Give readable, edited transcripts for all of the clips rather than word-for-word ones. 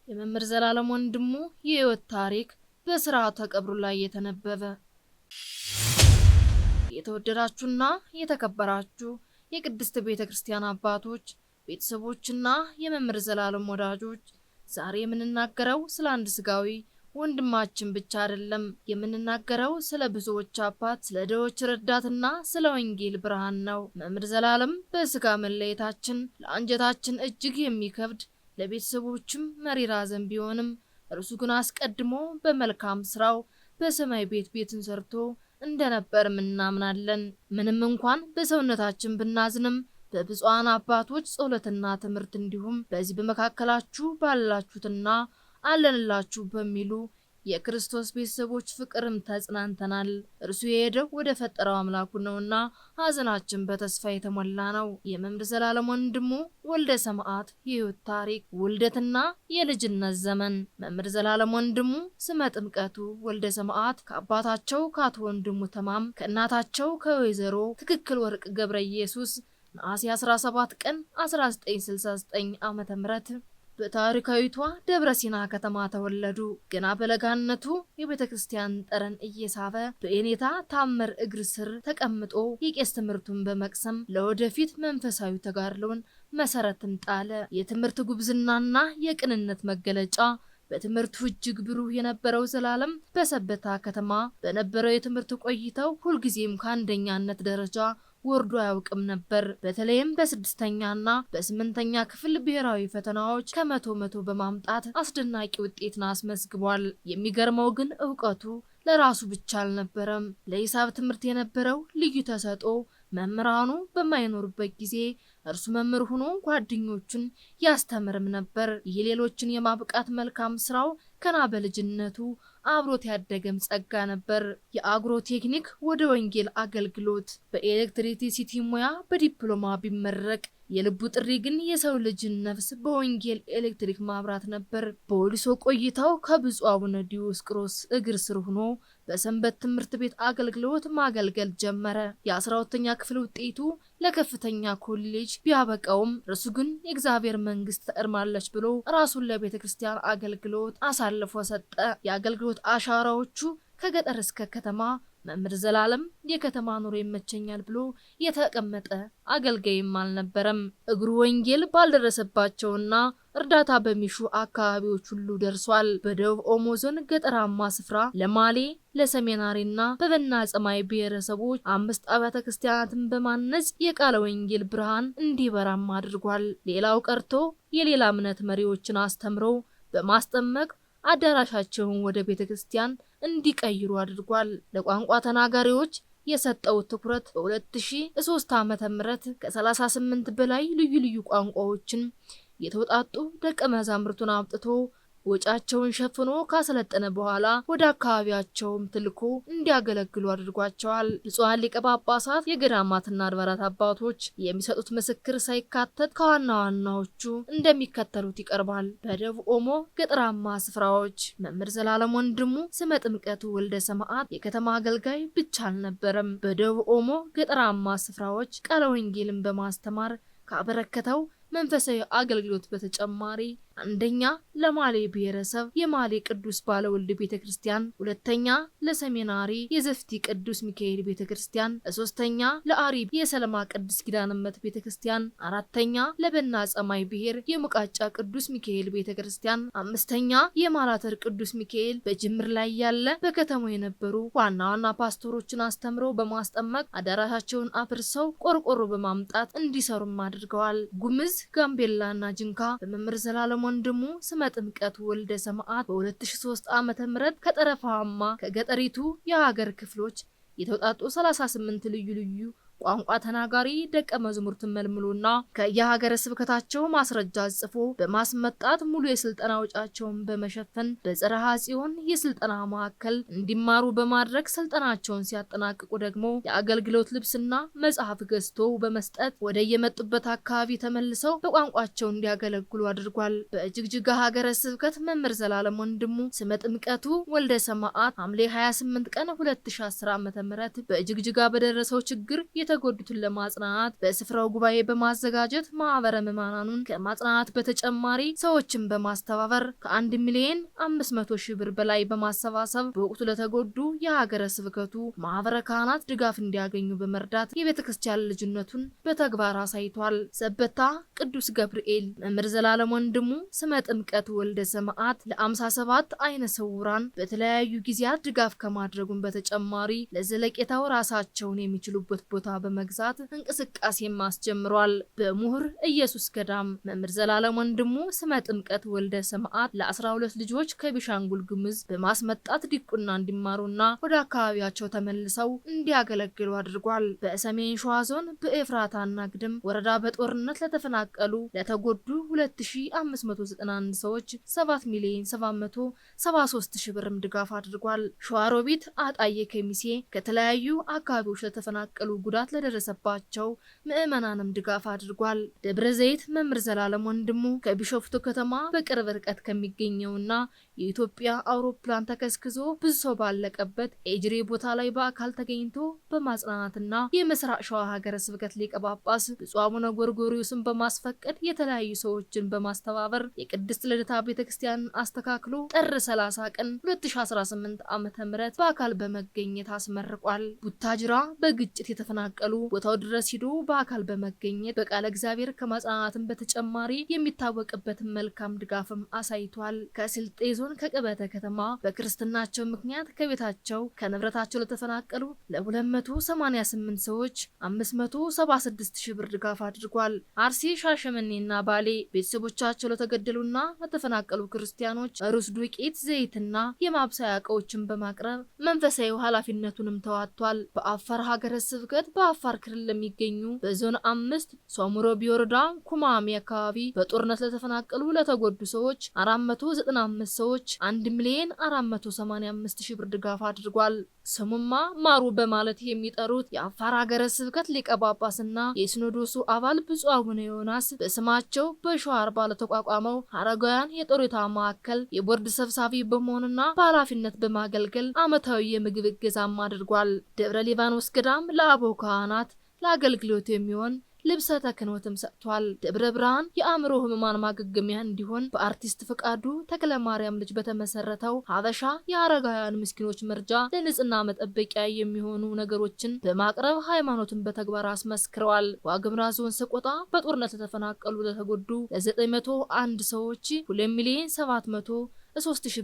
የመምህር ዘላለም ወንድሙ የህይወት ታሪክ በስርዓተ ቀብሩ ላይ የተነበበ። የተወደዳችሁና የተከበራችሁ የቅድስት ቤተክርስቲያን አባቶች፣ ቤተሰቦችና የመምህር ዘላለም ወዳጆች፣ ዛሬ የምንናገረው ስለ አንድ ስጋዊ ወንድማችን ብቻ አይደለም። የምንናገረው ስለ ብዙዎች አባት፣ ስለ ደዎች ረዳትና ስለ ወንጌል ብርሃን ነው። መምህር ዘላለም በስጋ መለየታችን ለአንጀታችን እጅግ የሚከብድ ለቤተሰቦችም መሪር ሐዘን ቢሆንም እርሱ ግን አስቀድሞ በመልካም ስራው በሰማይ ቤትን ሰርቶ እንደነበርም እናምናለን። ምንም እንኳን በሰውነታችን ብናዝንም በብፁዓን አባቶች ጸሎትና ትምህርት እንዲሁም በዚህ በመካከላችሁ ባላችሁትና አለንላችሁ በሚሉ የክርስቶስ ቤተሰቦች ፍቅርም ተጽናንተናል። እርሱ የሄደው ወደ ፈጠረው አምላኩ ነውና ሐዘናችን በተስፋ የተሞላ ነው። የመምህር ዘላለም ወንድሙ ወልደ ሰማዕት የህይወት ታሪክ፣ ውልደትና የልጅነት ዘመን። መምህር ዘላለም ወንድሙ ስመ ጥምቀቱ ወልደ ሰማዕት ከአባታቸው ከአቶ ወንድሙ ተማም ከእናታቸው ከወይዘሮ ትክክል ወርቅ ገብረ ኢየሱስ ነሐሴ 17 ቀን 1969 ዓ.ም በታሪካዊቷ ደብረ ሲና ከተማ ተወለዱ። ገና በለጋነቱ የቤተክርስቲያን ጠረን እየሳበ በእኔታ ታምር እግር ስር ተቀምጦ የቄስ ትምህርቱን በመቅሰም ለወደፊት መንፈሳዊ ተጋድሎውን መሰረትን ጣለ። የትምህርት ጉብዝናና የቅንነት መገለጫ በትምህርቱ እጅግ ብሩህ የነበረው ዘላለም በሰበታ ከተማ በነበረው የትምህርት ቆይታው ሁልጊዜም ከአንደኛነት ደረጃ ወርዶ አያውቅም ነበር። በተለይም በስድስተኛና በስምንተኛ ክፍል ብሔራዊ ፈተናዎች ከ100 በማምጣት አስደናቂ ውጤትን አስመዝግቧል። የሚገርመው ግን ዕውቀቱ ለራሱ ብቻ አልነበረም። ለሂሳብ ትምህርት የነበረው ልዩ ተሰጥኦ መምህራኑ በማይኖሩበት ጊዜ እርሱ መምህር ሆኖ ጓደኞቹን ያስተምርም ነበር። ይህ ሌሎችን የማብቃት መልካም ስራው ከና በልጅነቱ አብሮት ያደገም ጸጋ ነበር። የአግሮ ቴክኒክ ወደ ወንጌል አገልግሎት በኤሌክትሪሲቲ ሙያ በዲፕሎማ ቢመረቅ የልቡ ጥሪ ግን የሰው ልጅን ነፍስ በወንጌል ኤሌክትሪክ ማብራት ነበር። በወሊሶ ቆይታው ከብፁዕ አቡነ ዲዮስቆሮስ እግር ስር ሆኖ በሰንበት ትምህርት ቤት አገልግሎት ማገልገል ጀመረ። የ12ኛ ክፍል ውጤቱ ለከፍተኛ ኮሌጅ ቢያበቃውም እርሱ ግን የእግዚአብሔር መንግስት ተቀድማለች ብሎ ራሱን ለቤተ ክርስቲያን አገልግሎት አሳልፎ ሰጠ። የአገልግሎት አሻራዎቹ ከገጠር እስከ ከተማ መምህር ዘላለም የከተማ ኑሮ ይመቸኛል ብሎ የተቀመጠ አገልጋይም አልነበረም። እግሩ ወንጌል ባልደረሰባቸውና እርዳታ በሚሹ አካባቢዎች ሁሉ ደርሷል። በደቡብ ኦሞ ዞን ገጠራማ ስፍራ ለማሌ ለሰሜናሪና በበና ጸማይ ብሔረሰቦች 5 አብያተ ክርስቲያናትን በማነጽ የቃለ ወንጌል ብርሃን እንዲበራም አድርጓል። ሌላው ቀርቶ የሌላ እምነት መሪዎችን አስተምሮ በማስጠመቅ አዳራሻቸውን ወደ ቤተክርስቲያን እንዲቀይሩ አድርጓል። ለቋንቋ ተናጋሪዎች የሰጠው ትኩረት በ2003 ዓ.ም ከ38 በላይ ልዩ ልዩ ቋንቋዎችን የተውጣጡ ደቀ መዛሙርቱን አምጥቶ ወጫቸውን ሸፍኖ ካሰለጠነ በኋላ ወደ አካባቢያቸውም ትልኮ እንዲያገለግሉ አድርጓቸዋል። ብፁዓን ሊቀ ጳጳሳት፣ የገዳማትና አድባራት አባቶች የሚሰጡት ምስክር ሳይካተት ከዋና ዋናዎቹ እንደሚከተሉት ይቀርባል። በደቡብ ኦሞ ገጠራማ ስፍራዎች መምህር ዘላለም ወንድሙ ስመ ጥምቀቱ ወልደ ሰማዕት የከተማ አገልጋይ ብቻ አልነበረም። በደቡብ ኦሞ ገጠራማ ስፍራዎች ቃለ ወንጌልን በማስተማር ካበረከተው መንፈሳዊ አገልግሎት በተጨማሪ አንደኛ ለማሌ ብሔረሰብ የማሌ ቅዱስ ባለወልድ ቤተክርስቲያን፣ ሁለተኛ ለሰሜናሪ የዘፍቲ ቅዱስ ሚካኤል ቤተክርስቲያን፣ ሶስተኛ ለአሪ የሰለማ ቅዱስ ኪዳነምህረት ቤተክርስቲያን፣ አራተኛ ለበና ጸማይ ብሔር የሙቃጫ ቅዱስ ሚካኤል ቤተክርስቲያን፣ አምስተኛ የማላተር ቅዱስ ሚካኤል በጅምር ላይ ያለ በከተማው የነበሩ ዋና ዋና ፓስተሮችን አስተምረው በማስጠመቅ አዳራሻቸውን አፍርሰው ቆርቆሮ በማምጣት እንዲሰሩም አድርገዋል። ጉምዝ፣ ጋምቤላና ጅንካ በመምህር ዘላለም ወንድሙ ስመ ጥምቀቱ ወልደ ሰማዕት በ2003 ዓ.ም ከጠረፋማ ከገጠሪቱ የሀገር ክፍሎች የተውጣጡ 38 ልዩ ልዩ ቋንቋ ተናጋሪ ደቀ መዝሙርትን መልምሎና ከየሀገረ ስብከታቸው ማስረጃ ጽፎ በማስመጣት ሙሉ የስልጠና ወጫቸውን በመሸፈን በጽርሐ ጽዮን የስልጠና ማዕከል እንዲማሩ በማድረግ ስልጠናቸውን ሲያጠናቅቁ ደግሞ የአገልግሎት ልብስና መጽሐፍ ገዝቶ በመስጠት ወደ የመጡበት አካባቢ ተመልሰው በቋንቋቸው እንዲያገለግሉ አድርጓል። በጅግጅጋ ሀገረ ስብከት መምህር ዘላለም ወንድሙ ስመ ጥምቀቱ ወልደ ሰማዕት ሐምሌ 28 ቀን 2010 ዓ.ም በጅግጅጋ በደረሰው ችግር የተጎዱትን ለማጽናናት በስፍራው ጉባኤ በማዘጋጀት ማህበረ ምዕመናኑን ከማጽናናት በተጨማሪ ሰዎችን በማስተባበር ከ1 ሚሊዮን 500 ሺህ ብር በላይ በማሰባሰብ በወቅቱ ለተጎዱ የሀገረ ስብከቱ ማህበረ ካህናት ድጋፍ እንዲያገኙ በመርዳት የቤተክርስቲያን ልጅነቱን በተግባር አሳይቷል። ሰበታ ቅዱስ ገብርኤል መምህር ዘላለም ወንድሙ ስመ ጥምቀት ወልደ ሰማዕት ለ57 አይነ ስውራን በተለያዩ ጊዜያት ድጋፍ ከማድረጉን በተጨማሪ ለዘለቄታው ራሳቸውን የሚችሉበት ቦታ በመግዛት እንቅስቃሴም አስጀምሯል። በምሁር ኢየሱስ ገዳም መምህር ዘላለም ወንድሙ ስመ ጥምቀት ወልደ ሰማዕት ለ12 ልጆች ከቤኒሻንጉል ጉሙዝ በማስመጣት ዲቁና እንዲማሩና ወደ አካባቢያቸው ተመልሰው እንዲያገለግሉ አድርጓል። በሰሜን ሸዋ ዞን በኤፍራታና ግድም ወረዳ በጦርነት ለተፈናቀሉ ለተጎዱ 2591 ሰዎች 7 ሚሊዮን 773 ሺህ ብርም ድጋፍ አድርጓል። ሸዋሮቢት አጣዬ ከሚሴ ከተለያዩ አካባቢዎች ለተፈናቀሉ ጉዳት ለደረሰባቸው ምዕመናንም ድጋፍ አድርጓል። ደብረ ዘይት መምህር ዘላለም ወንድሙ ከቢሾፍቱ ከተማ በቅርብ ርቀት ከሚገኘውና የኢትዮጵያ አውሮፕላን ተከስክዞ ብዙ ሰው ባለቀበት ኤጅሬ ቦታ ላይ በአካል ተገኝቶ በማጽናናትና የምስራቅ ሸዋ ሀገረ ስብከት ሊቀ ጳጳስ ብፁዕ አቡነ ጎርጎርዮስን በማስፈቀድ የተለያዩ ሰዎችን በማስተባበር የቅድስት ልደታ ቤተክርስቲያን አስተካክሎ ጥር 30 ቀን 2018 ዓ.ም በአካል በመገኘት አስመርቋል። ቡታጅራ በግጭት የተፈናቀሉ ቦታው ድረስ ሂዶ በአካል በመገኘት በቃለ እግዚአብሔር ከማጽናናትም በተጨማሪ የሚታወቅበትን መልካም ድጋፍም አሳይቷል። ከስልጤ ዞን ከቅበተ ከተማ በክርስትናቸው ምክንያት ከቤታቸው ከንብረታቸው ለተፈናቀሉ ለ288 ሰዎች 576 ሺህ ብር ድጋፍ አድርጓል። አርሲ ሻሸመኔና ባሌ ቤተሰቦቻቸው ለተገደሉና ለተፈናቀሉ ክርስቲያኖች ሩዝ፣ ዱቄት፣ ዘይትና የማብሰያ ዕቃዎችን በማቅረብ መንፈሳዊ ኃላፊነቱንም ተዋጥቷል። በአፋር ሀገረ ስብከት በአፋር ክልል ለሚገኙ በዞን 5 ሶሙሮ ቢወረዳ ኩማሚ አካባቢ በጦርነት ለተፈናቀሉ ለተጎዱ ሰዎች 495 ሰዎች 1 ሚሊዮን 485 ሺህ ብር ድጋፍ አድርጓል። ስሙማ ማሩ በማለት የሚጠሩት የአፋር ሀገረ ስብከት ሊቀ ጳጳስና የሲኖዶሱ አባል ብፁዕ አቡነ ዮናስ በስማቸው በሸዋ አርባ ለተቋቋመው አረጋውያን የጦሪታ ማዕከል የቦርድ ሰብሳቢ በመሆንና በኃላፊነት በማገልገል ዓመታዊ የምግብ እገዛም አድርጓል። ደብረ ሊባኖስ ገዳም ለአበው ካህናት ለአገልግሎት የሚሆን ልብሰ ተክህኖትም ሰጥቷል። ደብረ ብርሃን የአእምሮ ህሙማን ማገገሚያ እንዲሆን በአርቲስት ፍቃዱ ተክለ ማርያም ልጅ በተመሰረተው ሀበሻ የአረጋውያን ምስኪኖች መርጃ ለንጽህና መጠበቂያ የሚሆኑ ነገሮችን በማቅረብ ሃይማኖትን በተግባር አስመስክረዋል። ዋግምራ ዞን ሰቆጣ በጦርነት ለተፈናቀሉ ለተጎዱ ለ901 ሰዎች 2 ሚሊዮን 703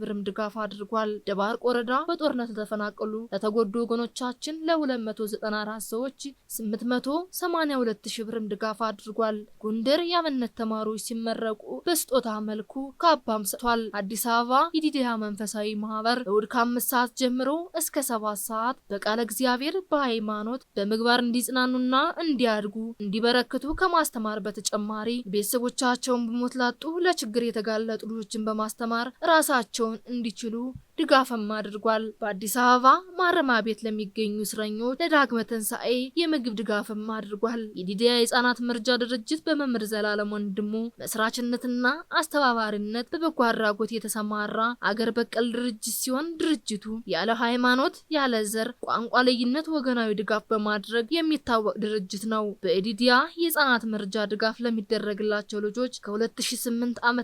ብርም ድጋፍ አድርጓል። ደባርቅ ወረዳ በጦርነት ለተፈናቀሉ ለተጎዱ ወገኖቻችን ለ294 ሰዎች 882 ብርም ድጋፍ አድርጓል። ጎንደር የአብነት ተማሪዎች ሲመረቁ በስጦታ መልኩ ካባም ሰጥቷል። አዲስ አበባ የዲዲያ መንፈሳዊ ማህበር እሁድ ከ5 ሰዓት ጀምሮ እስከ 7 ሰዓት በቃለ እግዚአብሔር በሃይማኖት በምግባር እንዲጽናኑና እንዲያድጉ እንዲበረክቱ ከማስተማር በተጨማሪ ቤተሰቦቻቸውን በሞት ላጡ ለችግር የተጋለጡ ልጆችን በማስተማር ራሳቸውን እንዲችሉ ድጋፍም አድርጓል። በአዲስ አበባ ማረሚያ ቤት ለሚገኙ እስረኞች ለዳግመ ትንሣኤ የምግብ ድጋፍም አድርጓል። የዲዲያ የህፃናት መርጃ ድርጅት በመምህር ዘላለም ወንድሙ መስራችነትና አስተባባሪነት በበጎ አድራጎት የተሰማራ አገር በቀል ድርጅት ሲሆን ድርጅቱ ያለ ሃይማኖት፣ ያለ ዘር፣ ቋንቋ ልዩነት ወገናዊ ድጋፍ በማድረግ የሚታወቅ ድርጅት ነው። በዲዲያ የህፃናት መርጃ ድጋፍ ለሚደረግላቸው ልጆች ከ2008 ዓ.ም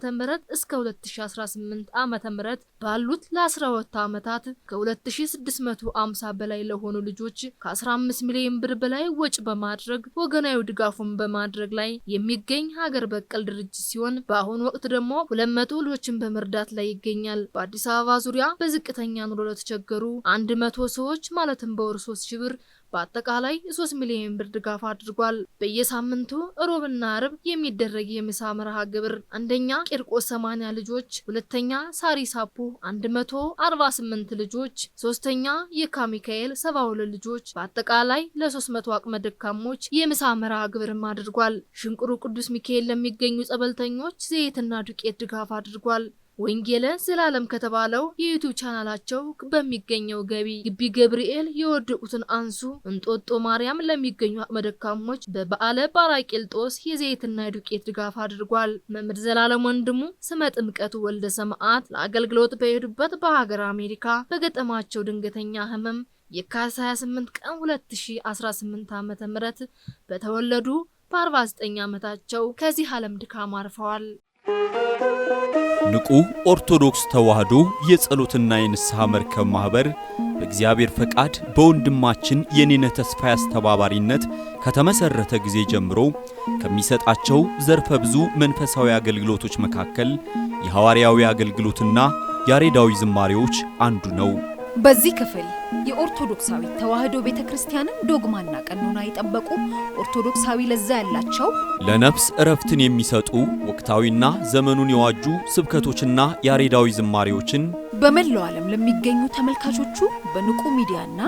እስከ 2018 ዓ.ም ባሉት ለ12 ዓመታት ከ2650 በላይ ለሆኑ ልጆች ከ15 ሚሊዮን ብር በላይ ወጪ በማድረግ ወገናዊ ድጋፉን በማድረግ ላይ የሚገኝ ሀገር በቀል ድርጅት ሲሆን በአሁኑ ወቅት ደግሞ 200 ልጆችን በመርዳት ላይ ይገኛል። በአዲስ አበባ ዙሪያ በዝቅተኛ ኑሮ ለተቸገሩ 100 ሰዎች ማለትም በወር 3000 ብር በአጠቃላይ 3 ሚሊዮን ብር ድጋፍ አድርጓል። በየሳምንቱ ሮብና አርብ የሚደረግ የምሳ መርሃ ግብር አንደኛ ቂርቆስ 80 ልጆች፣ ሁለተኛ ሳሪስ አፑ 148 ልጆች፣ ሶስተኛ የካ ሚካኤል 72 ልጆች በአጠቃላይ ለ300 አቅመ ደካሞች የምሳ መርሃ ግብርም አድርጓል። ሽንቁሩ ቅዱስ ሚካኤል ለሚገኙ ጸበልተኞች ዘይትና ዱቄት ድጋፍ አድርጓል። ወንጌለ ዘላለም ከተባለው የዩቲዩብ ቻናላቸው በሚገኘው ገቢ ግቢ ገብርኤል የወደቁትን አንሱ፣ እንጦጦ ማርያም ለሚገኙ አቅመ ደካሞች በበዓለ ጳራቅሊጦስ የዘይትና የዱቄት ድጋፍ አድርጓል። መምህር ዘላለም ወንድሙ ስመ ጥምቀቱ ወልደ ሰማዕት ለአገልግሎት በሄዱበት በሀገር አሜሪካ በገጠማቸው ድንገተኛ ህመም የካቲት 28 ቀን 2018 ዓ.ም በተወለዱ በ49 ዓመታቸው ከዚህ ዓለም ድካም አርፈዋል። ንቁ ኦርቶዶክስ ተዋህዶ የጸሎትና የንስሐ መርከብ ማህበር በእግዚአብሔር ፈቃድ በወንድማችን የኔነህ ተስፋዬ አስተባባሪነት ከተመሰረተ ጊዜ ጀምሮ ከሚሰጣቸው ዘርፈ ብዙ መንፈሳዊ አገልግሎቶች መካከል የሐዋርያዊ አገልግሎትና ያሬዳዊ ዝማሬዎች አንዱ ነው። በዚህ ክፍል የኦርቶዶክሳዊ ተዋህዶ ቤተክርስቲያንን ዶግማና ቀኖና የጠበቁ ኦርቶዶክሳዊ ለዛ ያላቸው ለነፍስ እረፍትን የሚሰጡ ወቅታዊና ዘመኑን የዋጁ ስብከቶችና ያሬዳዊ ዝማሬዎችን በመላው ዓለም ለሚገኙ ተመልካቾቹ በንቁ ሚዲያና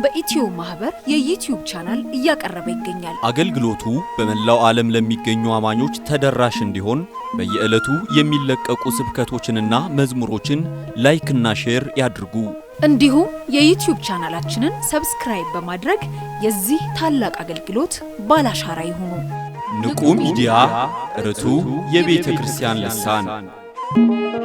በኢትዮ ማህበር የዩቲዩብ ቻናል እያቀረበ ይገኛል። አገልግሎቱ በመላው ዓለም ለሚገኙ አማኞች ተደራሽ እንዲሆን በየዕለቱ የሚለቀቁ ስብከቶችንና መዝሙሮችን ላይክና ሼር ያድርጉ። እንዲሁም የዩቲዩብ ቻናላችንን ሰብስክራይብ በማድረግ የዚህ ታላቅ አገልግሎት ባላሻራ ይሁኑ። ንቁ ሚዲያ ርቱ የቤተ ክርስቲያን ልሳን